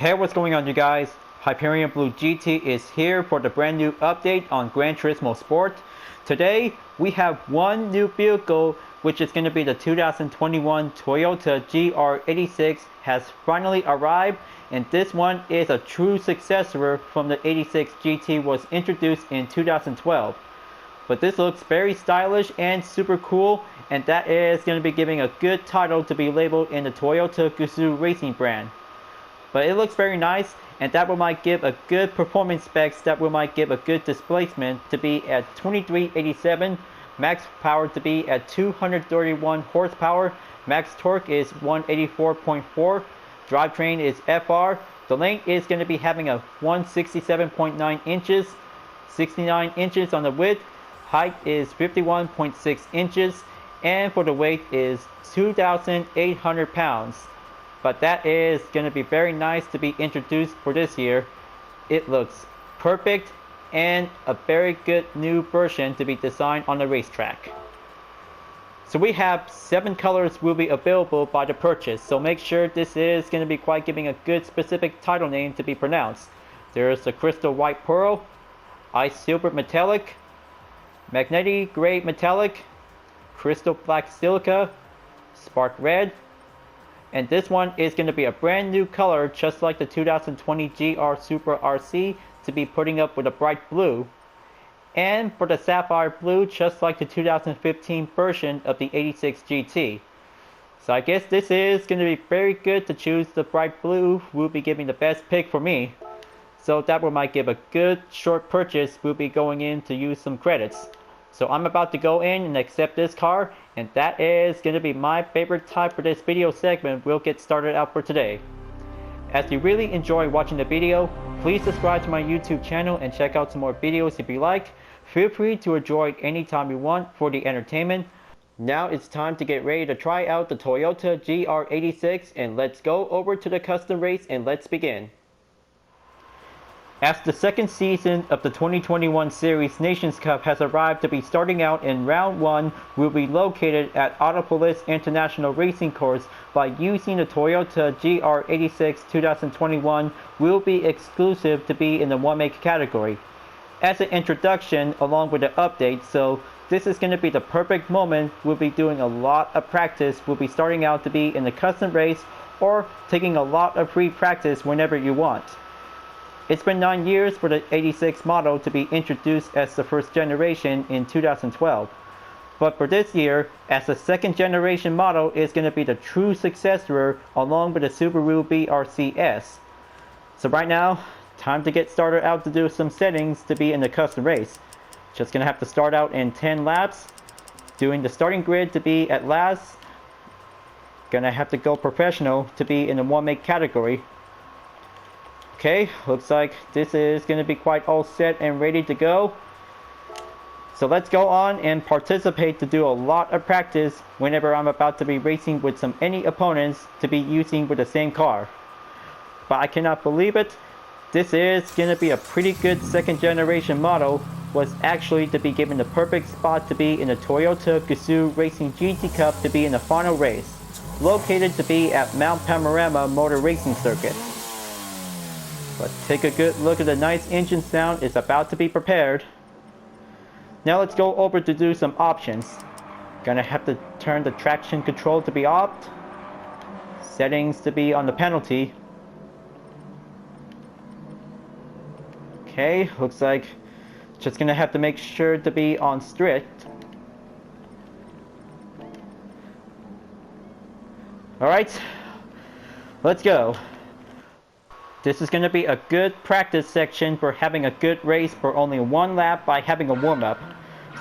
Hey, what's going on, you guys? Hyperion-Blue-GT is here for the brand new update on Gran Turismo Sport. Today we have one new vehicle, which is going to be the 2021 Toyota GR86 has finally arrived, and this one is a true successor from the 86 GT was introduced in 2012. But this looks very stylish and super cool, and that is going to be giving a good title to be labeled in the Toyota Gazoo racing brand. But it looks very nice, and that will might give a good performance specs, that will might give a good displacement to be at 2387, max power to be at 231 horsepower, max torque is 184.4, drivetrain is FR, the length is going to be having a 167.9 inches, 69 inches on the width, height is 51.6 inches, and for the weight is 2,800 pounds. But that is going to be very nice to be introduced for this year. It looks perfect and a very good new version to be designed on the racetrack. So we have 7 colors will be available by the purchase. So make sure this is going to be quite giving a good specific title name to be pronounced. There's the Crystal White Pearl, Ice Silver Metallic, Magnetic Gray Metallic, Crystal Black Silica, Spark Red, and this one is going to be a brand new color, just like the 2020 GR Super RC, to be putting up with a bright blue. And for the Sapphire Blue, just like the 2015 version of the 86 GT. So I guess this is going to be very good to choose the bright blue, will be giving the best pick for me. So that will might give a good short purchase, will be going in to use some credits. So I'm about to go in and accept this car, and that is going to be my favorite type for this video segment. We'll get started out for today. As you really enjoy watching the video, please subscribe to my YouTube channel and check out some more videos if you like. Feel free to enjoy it anytime you want for the entertainment. Now it's time to get ready to try out the Toyota GR86, and let's go over to the custom race and let's begin. As the second season of the 2021 Series Nations Cup has arrived to be starting out in round 1, will be located at Autopolis International Racing Course by using the Toyota GR86 2021 will be exclusive to be in the one make category. As an introduction along with the update, so this is going to be the perfect moment. We'll be doing a lot of practice. We'll be starting out to be in the custom race or taking a lot of free practice whenever you want. It's been 9 years for the 86 model to be introduced as the first generation in 2012. But for this year, as the second generation model is going to be the true successor along with the Subaru BRZ. So right now, time to get started out to do some settings to be in the custom race. Just going to have to start out in 10 laps, doing the starting grid to be at last. Gonna have to go professional to be in the one make category. Okay, looks like this is going to be quite all set and ready to go. So let's go on and participate to do a lot of practice whenever I'm about to be racing with any opponents to be using with the same car. But I cannot believe it. This is going to be a pretty good second generation model. Was actually to be given the perfect spot to be in the Toyota Gazoo Racing GT Cup to be in the final race. Located to be at Mount Panorama Motor Racing Circuit. But take a good look at the nice engine sound is about to be prepared. Now let's go over to do some options. Gonna have to turn the traction control to be off. Settings to be on the penalty. Okay, looks like just gonna have to make sure to be on strict. Alright, let's go. This is going to be a good practice section for having a good race for only one lap by having a warm-up.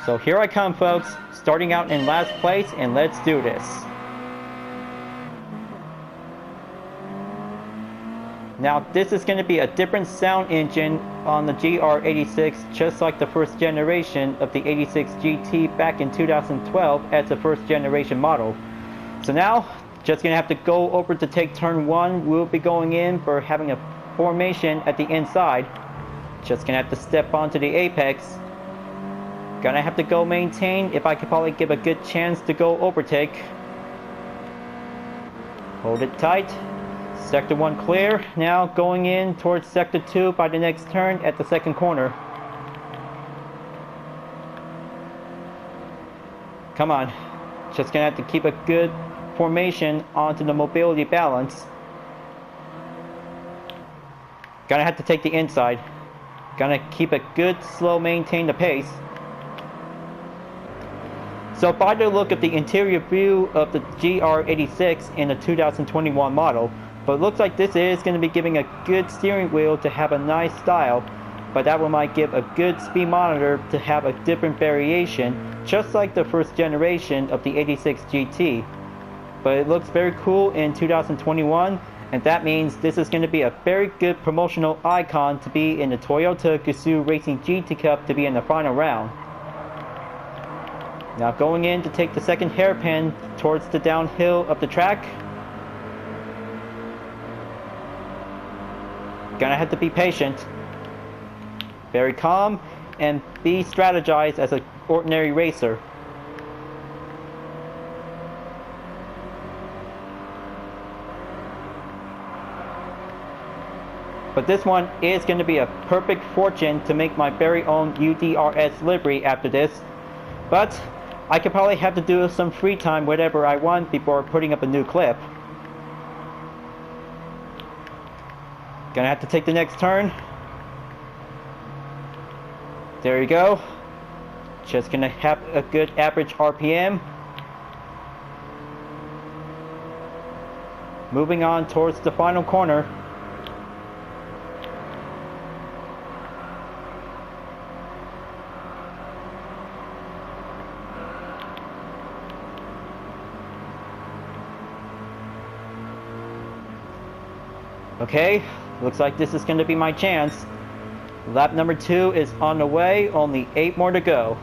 So here I come, folks, starting out in last place, and let's do this. Now this is going to be a different sound engine on the GR86, just like the first generation of the 86 GT back in 2012 as the first generation model. So now, just going to have to go over to take turn 1. We'll be going in for having a formation at the inside. Just going to have to step onto the apex. Gonna have to go maintain if I could probably give a good chance to go overtake. Hold it tight. Sector 1 clear. Now going in towards Sector 2 by the next turn at the second corner. Come on. Just gonna have to keep a good formation onto the mobility balance. Gonna have to take the inside. Gonna keep it good, slow, maintain the pace. So by the look of the interior view of the GR86 in the 2021 model, but it looks like this is going to be giving a good steering wheel to have a nice style, but that one might give a good speed monitor to have a different variation, just like the first generation of the 86 GT. But it looks very cool in 2021, and that means this is going to be a very good promotional icon to be in the Toyota Gazoo Racing GT Cup to be in the final round. Now going in to take the second hairpin towards the downhill of the track. Gonna have to be patient, very calm, and be strategized as an ordinary racer. But this one is going to be a perfect fortune to make my very own UDRS livery after this. But I could probably have to do some free time whatever I want before putting up a new clip. Gonna have to take the next turn. There you go. Just gonna have a good average RPM. Moving on towards the final corner. Okay, looks like this is going to be my chance. Lap number 2 is on the way, only 8 more to go.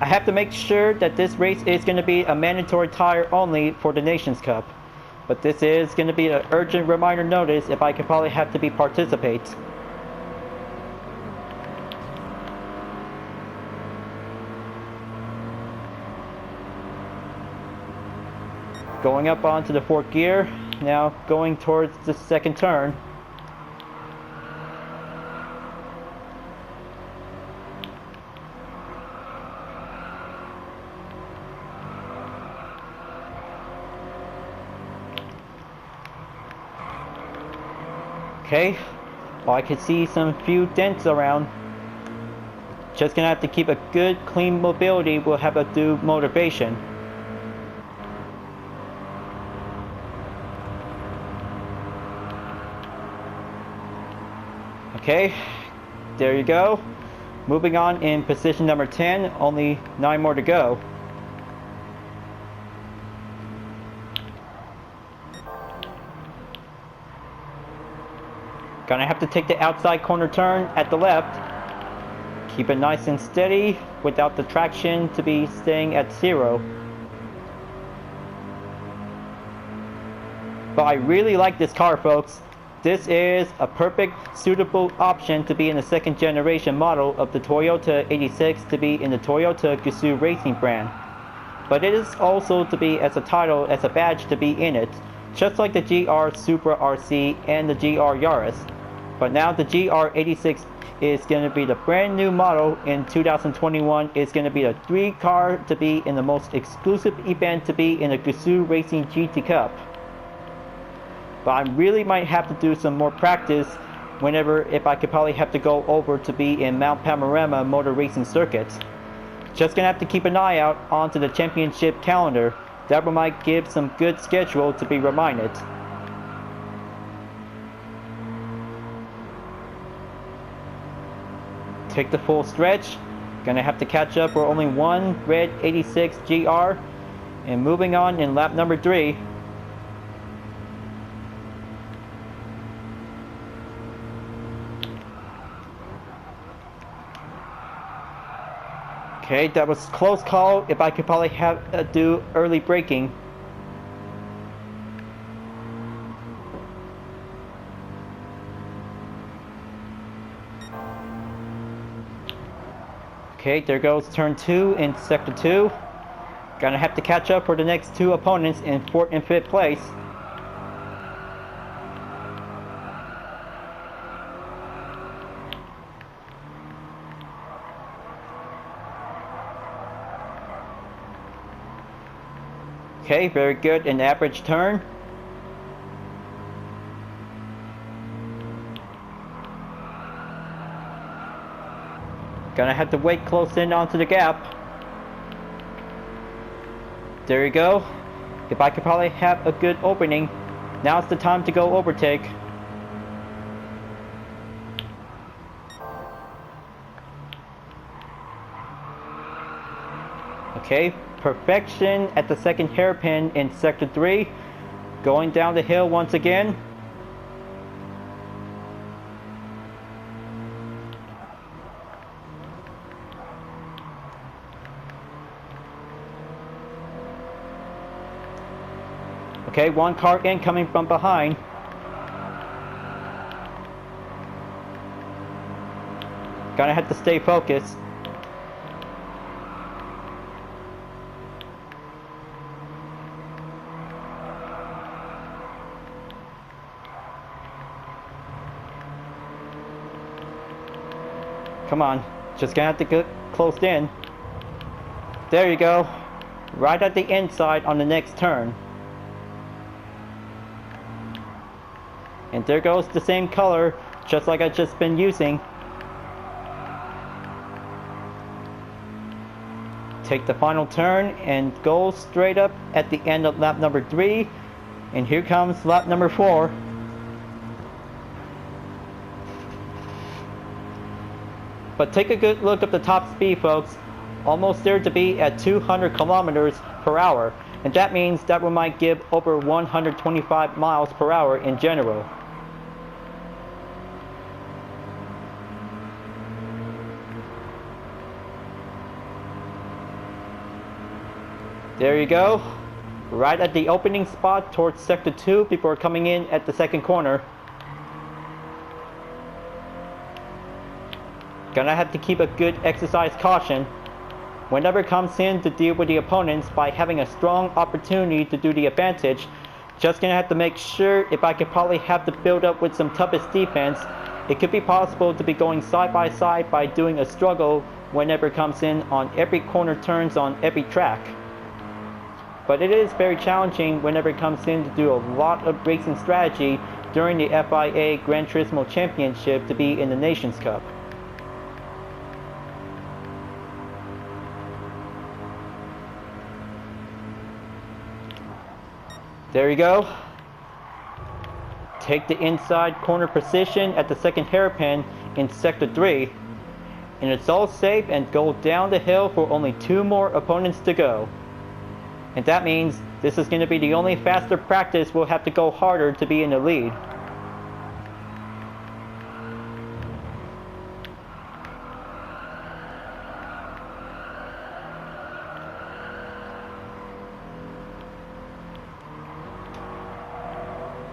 I have to make sure that this race is going to be a mandatory tire only for the Nations Cup. But this is going to be an urgent reminder notice if I could probably have to be participate. Going up onto the 4th gear, now going towards the second turn. Okay, well, I can see some few dents around. Just gonna have to keep a good clean mobility, we'll have to do motivation. Okay, there you go. Moving on in position number 10, only 9 more to go. Gonna have to take the outside corner turn at the left. Keep it nice and steady without the traction to be staying at 0. But I really like this car, folks. This is a perfect, suitable option to be in the second generation model of the Toyota 86 to be in the Toyota Gazoo Racing brand. But it is also to be as a title, as a badge to be in it, just like the GR Supra RC and the GR Yaris. But now the GR86 is going to be the brand new model in 2021. It's going to be the 3 car to be in the most exclusive event to be in the Gazoo Racing GT Cup. But I really might have to do some more practice if I could probably have to go over to be in Mount Panorama motor racing circuits. Just gonna have to keep an eye out onto the championship calendar. That might give some good schedule to be reminded. Take the full stretch. Gonna have to catch up for only one red 86 GR. And moving on in lap number 3. Okay, that was close call. If I could probably have do early braking. Okay, there goes turn 2 in sector 2. Gonna have to catch up for the next two opponents in 4th and 5th place. Okay, very good, an average turn. Gonna have to wait close in onto the gap. There you go. If I could probably have a good opening, now's the time to go overtake. Okay, perfection at the second hairpin in sector 3. Going down the hill once again. Okay, one car in coming from behind. Gonna have to stay focused. Come on, just gonna have to get closed in. There you go. Right at the inside on the next turn. And there goes the same color, just like I've just been using. Take the final turn and go straight up at the end of lap number 3. And here comes lap number 4. But take a good look at the top speed, folks. Almost there to be at 200 kilometers per hour. And that means that we might give over 125 miles per hour in general. There you go. Right at the opening spot towards sector 2 before coming in at the second corner. Gonna have to keep a good exercise caution whenever it comes in to deal with the opponents by having a strong opportunity to do the advantage. Just gonna have to make sure if I could probably have to build up with some toughest defense. It could be possible to be going side by side by doing a struggle whenever it comes in on every corner turns on every track. But it is very challenging whenever it comes in to do a lot of racing strategy during the FIA Gran Turismo Championship to be in the Nations Cup. There you go. Take the inside corner position at the second hairpin in sector 3. And it's all safe and go down the hill for only 2 more opponents to go. And that means this is going to be the only faster practice we'll have to go harder to be in the lead.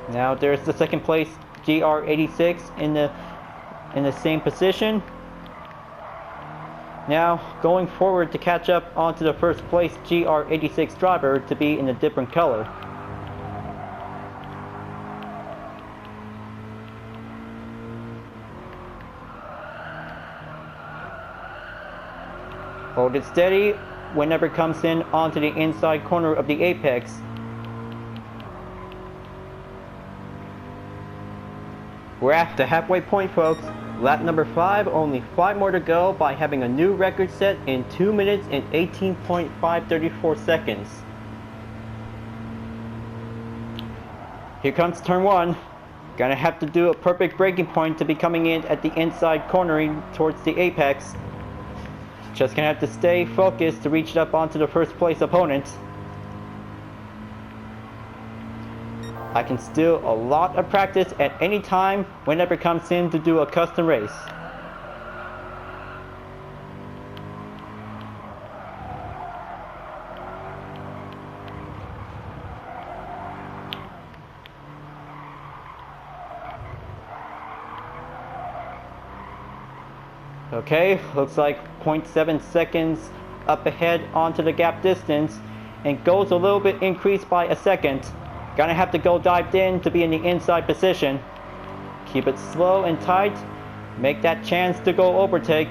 Now there's the second place GR86 in the same position. Now going forward to catch up onto the first place GR86 driver to be in a different color. Hold it steady whenever it comes in onto the inside corner of the apex. We're at the halfway point, folks. Lap number 5, only 5 more to go by having a new record set in 2 minutes and 18.534 seconds. Here comes turn 1. Gonna have to do a perfect braking point to be coming in at the inside cornering towards the apex. Just gonna have to stay focused to reach up onto the first place opponent. I can steal a lot of practice at any time whenever it comes in to do a custom race. Okay, looks like 0.7 seconds up ahead onto the gap distance. and goes a little bit increased by a second. Gonna have to go dived in to be in the inside position. Keep it slow and tight. Make that chance to go overtake.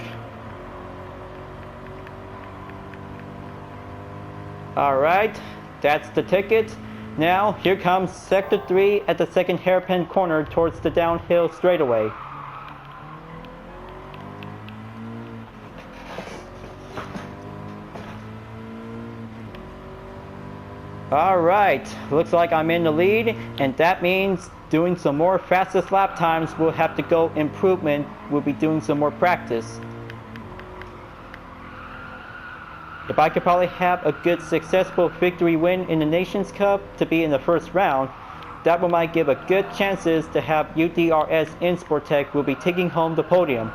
Alright, that's the ticket. Now here comes sector 3 at the second hairpin corner towards the downhill straightaway. Alright, looks like I'm in the lead, and that means doing some more fastest lap times will have to go improvement. We'll be doing some more practice. If I could probably have a good successful victory win in the Nations Cup to be in the first round, that one might give a good chances to have UDRS InSportTech will be taking home the podium.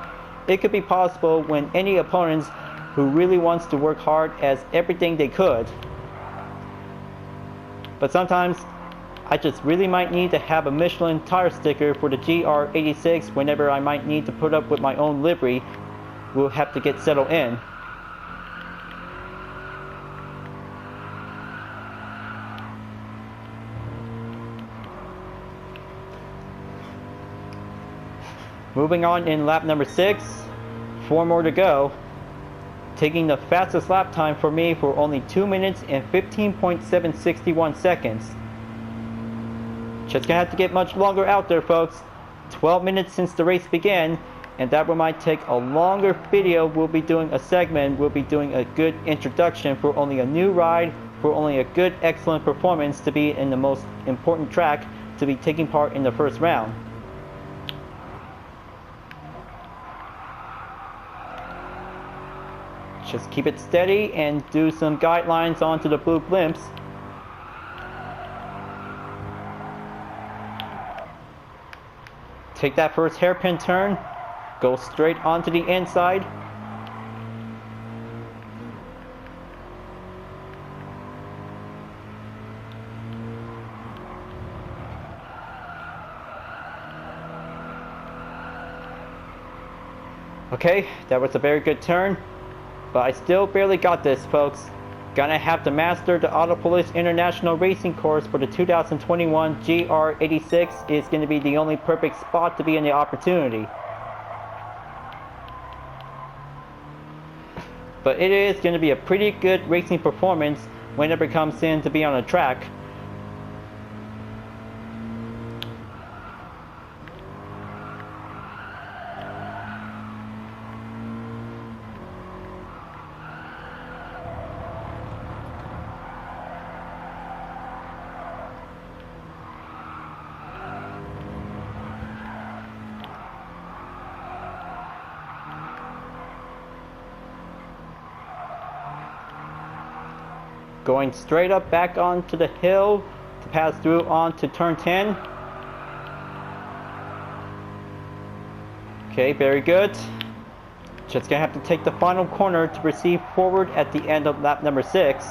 It could be possible when any opponents who really wants to work hard as everything they could. But sometimes I just really might need to have a Michelin tire sticker for the GR86 whenever I might need to put up with my own livery. We'll have to get settled in. Moving on in lap number 6, 4 more to go. Taking the fastest lap time for me for only 2 minutes and 15.761 seconds. Just gonna have to get much longer out there, folks. 12 minutes since the race began, and that one might take a longer video. We'll be doing a segment, we'll be doing a good introduction for only a new ride, for only a good excellent performance to be in the most important track to be taking part in the first round. Just keep it steady and do some guidelines onto the blue blimps. Take that first hairpin turn, go straight onto the inside. Okay, that was a very good turn. But I still barely got this, folks. Gonna have to master the Autopolis International Racing Course for the 2021 GR86 is gonna be the only perfect spot to be in the opportunity. But it is gonna be a pretty good racing performance whenever it comes in to be on a track. Going straight up back onto the hill to pass through onto turn 10. Okay, very good. Just gonna have to take the final corner to proceed forward at the end of lap number 6.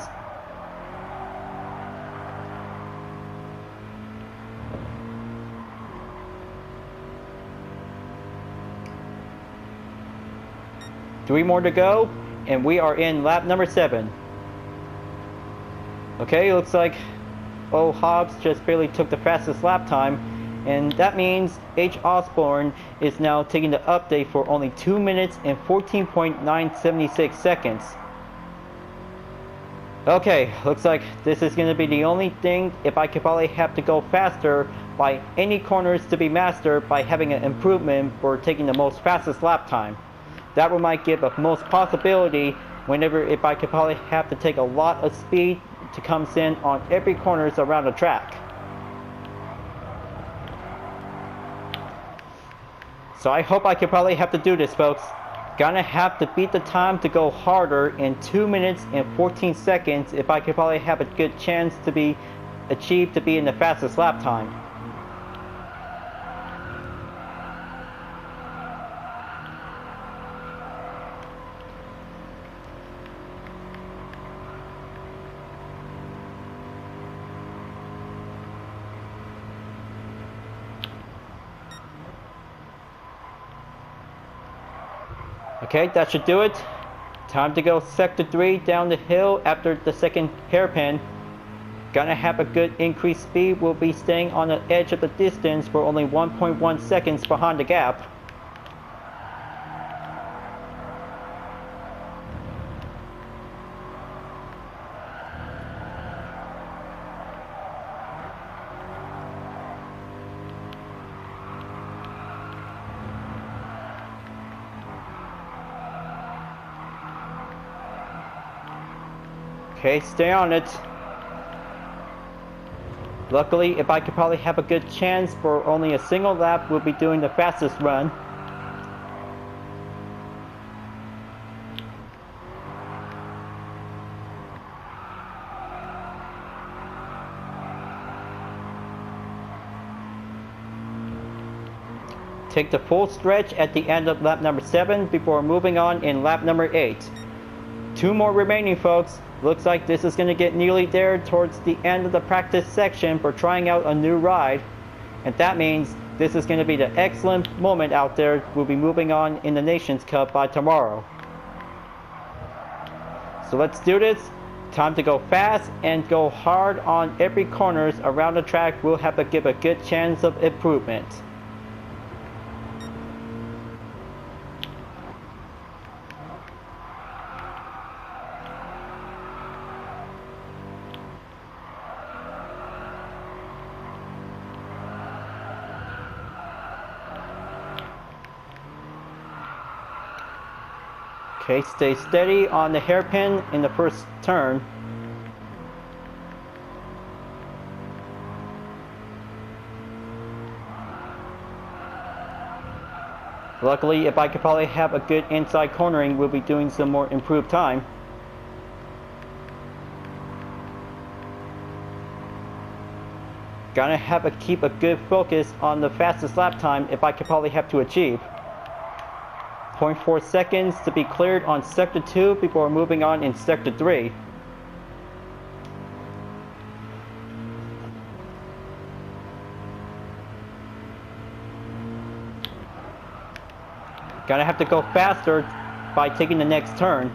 Three more to go, and we are in lap number 7. Okay, looks like Hobbs just barely took the fastest lap time, and that means H. Osborne is now taking the update for only 2 minutes and 14.976 seconds. Okay, looks like this is going to be the only thing. If I could probably have to go faster by any corners to be mastered by having an improvement for taking the most fastest lap time. That one might give a most possibility whenever if I could probably have to take a lot of speed to come in on every corners around the track. So I hope I could probably have to do this, folks. Gonna have to beat the time to go harder in 2 minutes and 14 seconds if I could probably have a good chance to be achieved to be in the fastest lap time. Okay, that should do it. Time to go sector 3 down the hill after the second hairpin. Gonna have a good increased speed. We'll be staying on the edge of the distance for only 1.1 seconds behind the gap. Okay, stay on it. Luckily, if I could probably have a good chance for only a single lap, we'll be doing the fastest run. Take the full stretch at the end of lap number 7 before moving on in lap number 8. 2 more remaining, folks. Looks like this is going to get nearly there towards the end of the practice section for trying out a new ride. And that means this is going to be the excellent moment out there. We'll be moving on in the Nations Cup by tomorrow. So let's do this. Time to go fast and go hard on every corners around the track. We'll have to give a good chance of improvement. Okay, stay steady on the hairpin in the first turn. Luckily, if I could probably have a good inside cornering, we'll be doing some more improved time. Gonna have to keep a good focus on the fastest lap time if I could probably have to achieve. 0.4 seconds to be cleared on sector 2 before moving on in sector 3. Gonna have to go faster by taking the next turn.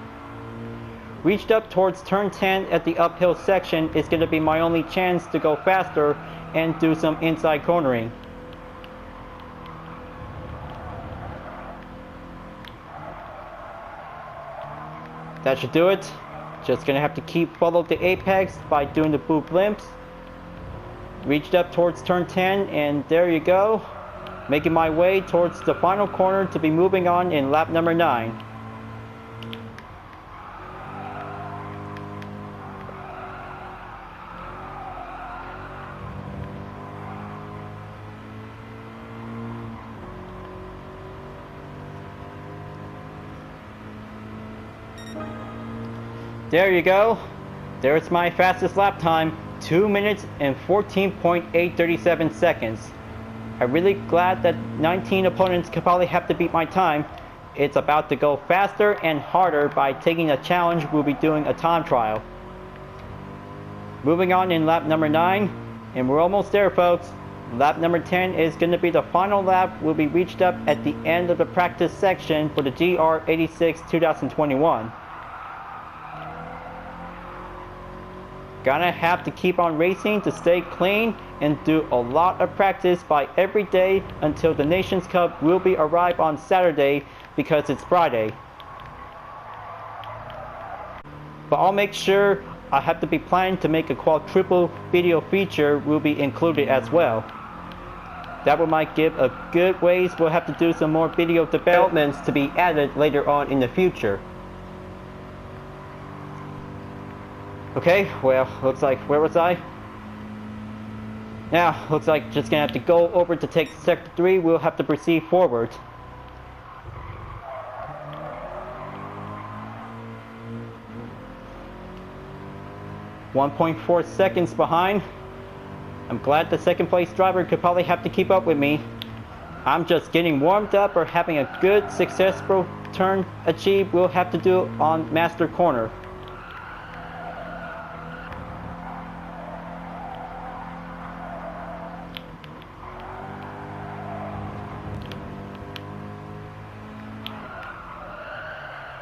Reached up towards turn 10 at the uphill section is going to be my only chance to go faster and do some inside cornering. That should do it. Just gonna have to keep follow the apex by doing the boot blimps. Reached up towards turn 10 and there you go. Making my way towards the final corner to be moving on in lap number 9. There you go. There's my fastest lap time, 2 minutes and 14.837 seconds. I'm really glad that 19 opponents could probably have to beat my time. It's about to go faster and harder by taking a challenge. We'll be doing a time trial. Moving on in lap number 9, and we're almost there, folks. Lap number 10 is going to be the final lap. Will be reached up at the end of the practice section for the GR86 2021. Gonna have to keep on racing to stay clean and do a lot of practice by every day until the Nations Cup will be arrive on Saturday because it's Friday. But I'll make sure I have to be planning to make a quadruple video feature will be included as well. That might give a good ways. We'll have to do some more video developments to be added later on in the future. Okay, well, looks like, where was I? Now, looks like just gonna have to go over to take sector 3. We'll have to proceed forward. .4 seconds behind. I'm glad the second place driver could probably have to keep up with me. I'm just getting warmed up or having a good successful turn achieved. We'll have to do on master corner.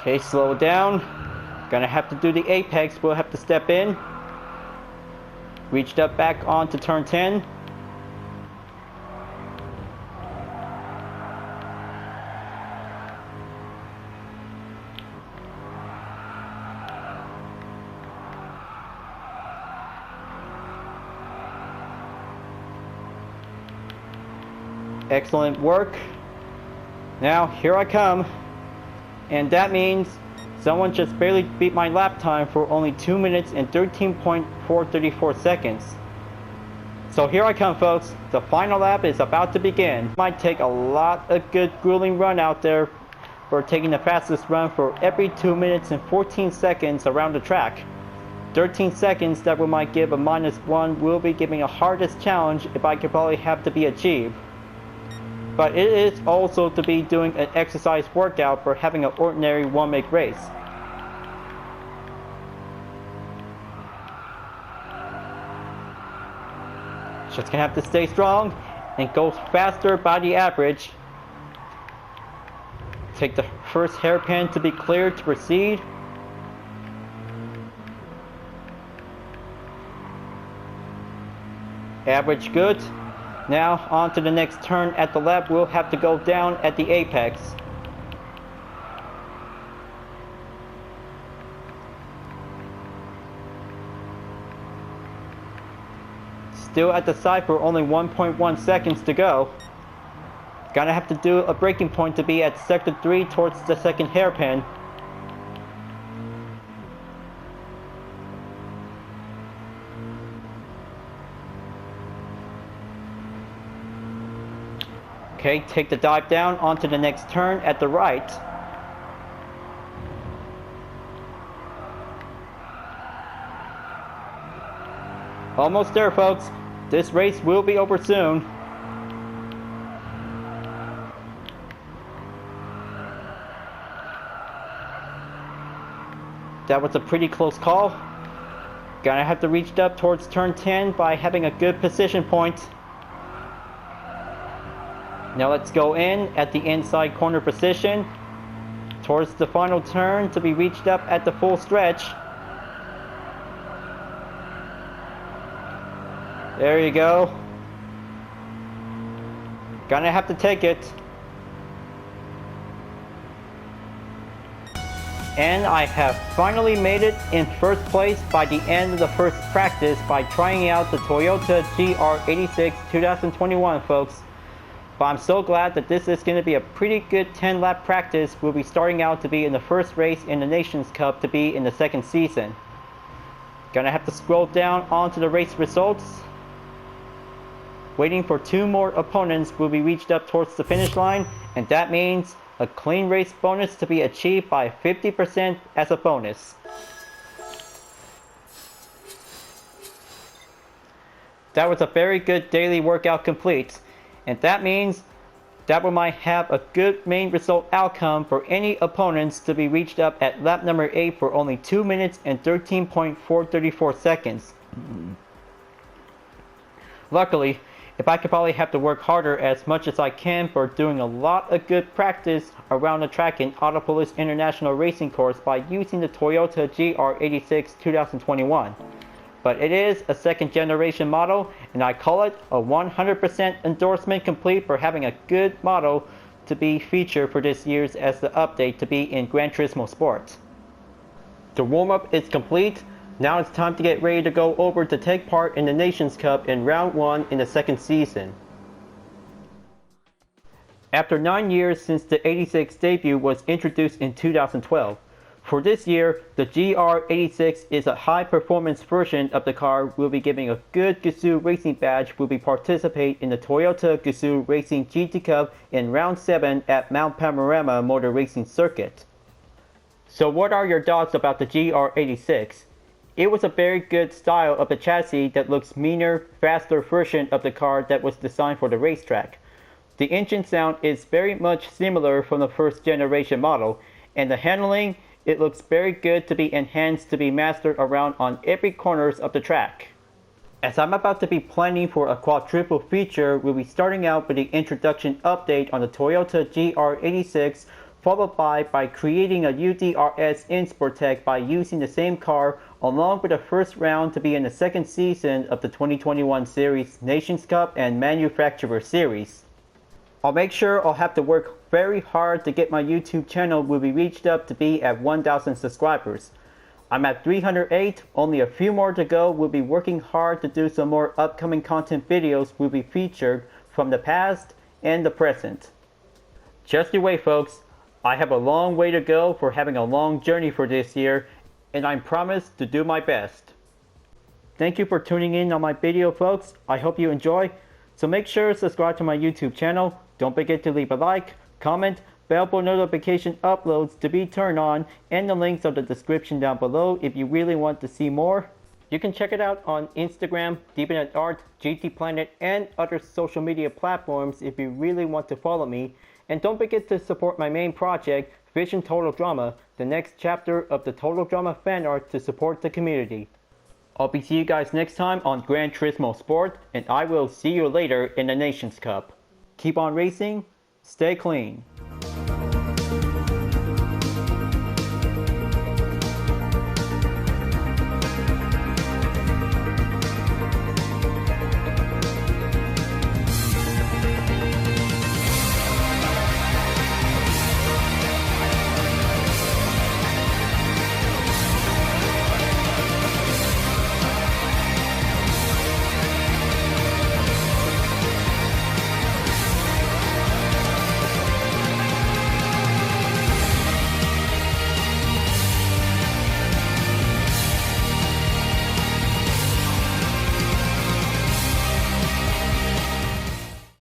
Okay, slow down. Gonna have to do the apex. We'll have to step in. Reached up back onto turn 10. Excellent work. Now here I come. And that means someone just barely beat my lap time for only 2 minutes and 13.434 seconds. So here I come, folks. The final lap is about to begin. Might take a lot of good grueling run out there for taking the fastest run for every 2 minutes and 14 seconds around the track. 13 seconds that we might give a -1 will be giving a hardest challenge if I could probably have to be achieved. But it is also to be doing an exercise workout for having an ordinary one-make race. Just gonna have to stay strong and go faster by the average. Take the first hairpin to be cleared to proceed. Average good. Now on to the next turn at the lap. We'll have to go down at the apex. Still at the side for only 1.1 seconds to go. Gonna have to do a braking point to be at sector 3 towards the second hairpin. Okay, take the dive down onto the next turn at the right. Almost there, folks. This race will be over soon. That was a pretty close call. Gonna have to reach up towards turn 10 by having a good position point. Now let's go in at the inside corner position towards the final turn to be reached up at the full stretch. There you go. Gonna have to take it. And I have finally made it in first place by the end of the first practice by trying out the Toyota GR86 2021, folks. But I'm so glad that this is going to be a pretty good 10-lap practice. We'll be starting out to be in the first race in the Nations Cup to be in the second season. Gonna have to scroll down onto the race results. Waiting for 2 more opponents will be reached up towards the finish line, and that means a clean race bonus to be achieved by 50% as a bonus. That was a very good daily workout complete. And that means that we might have a good main result outcome for any opponents to be reached up at lap number 8 for only 2 minutes and 13.434 seconds. Luckily, if I could probably have to work harder as much as I can for doing a lot of good practice around the track in Autopolis International Racing Course by using the Toyota GR86 2021. But it is a second generation model, and I call it a 100% endorsement complete for having a good model to be featured for this year's as the update to be in Gran Turismo Sport. The warm-up is complete. Now it's time to get ready to go over to take part in the Nations Cup in round 1 in the second season. After 9 years since the 86 debut was introduced in 2012, for this year, the GR86 is a high-performance version of the car. Will be giving a good Gazoo racing badge. Will be participate in the Toyota Gazoo Racing GT Cup in round 7 at Mount Panorama Motor Racing Circuit. So what are your thoughts about the GR86? It was a very good style of the chassis that looks meaner, faster version of the car that was designed for the racetrack. The engine sound is very much similar from the first generation model, and the handling, it looks very good to be enhanced to be mastered around on every corners of the track. As I'm about to be planning for a quadruple feature, we'll be starting out with the introduction update on the Toyota GR86 followed by creating a UDRS in Sportec by using the same car, along with the first round to be in the second season of the 2021 series, Nations Cup and Manufacturer Series. I'll make sure I'll have to work very hard to get my YouTube channel will be reached up to be at 1,000 subscribers. I'm at 308, only a few more to go. We'll be working hard to do some more upcoming content videos will be featured from the past and the present. Just you wait, folks. I have a long way to go for having a long journey for this year, and I promise to do my best. Thank you for tuning in on my video, folks. I hope you enjoy. So make sure to subscribe to my YouTube channel. Don't forget to leave a like, comment, bell for notification uploads to be turned on, and the links are in the description down below if you really want to see more. You can check it out on Instagram, Deepin Art, GT Planet, and other social media platforms if you really want to follow me. And don't forget to support my main project, Vision Total Drama, the next chapter of the Total Drama fan art to support the community. I'll be seeing you guys next time on Gran Turismo Sport, and I will see you later in the Nations Cup. Keep on racing, stay clean.